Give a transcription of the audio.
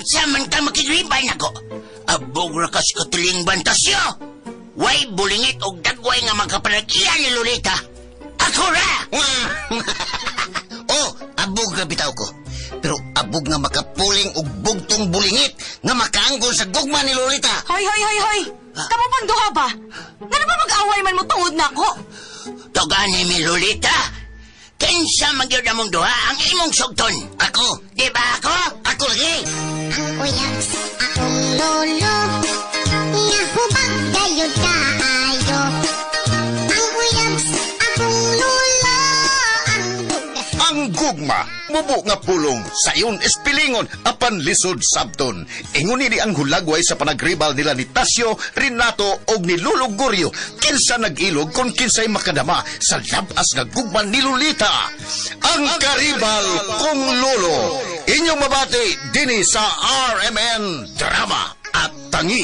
Kinsa man ka makigriban ako? Abog ra kas katiling bantasyo. Way bulingit og dagway nga magkapanag-iya ni Lolita. Ako ra! Oh, abog na bitaw ko. Pero abog nga makapuling og bugtong bulingit nga makaanggol sa gugma ni Lolita. Hoy! Kamu pang duha ba? Nga ba mag-away man mo tungod na ako? Togani mi Lolita. Kinsa magyud among duha ang imong sugton? Ako. Di ba ako? Ako lagi. Ang uyab sa akong lolo, nga hubag dayo tayo. Ang uyab sa akong lolo, ang duga. Ang gugma, mubo nga pulong, sayon espilingon, apan lisod sabton. Ingon ni ang hulagway sa panagribal nila ni Tasyo, Renato og ni Lolo Gorio. Kinsa nag-ilog kung kinsay makadama sa labas nga gugma ni Lolita. Ang karibal kong Lolo. Inyong mabati dini sa RMN Drama at Tangi.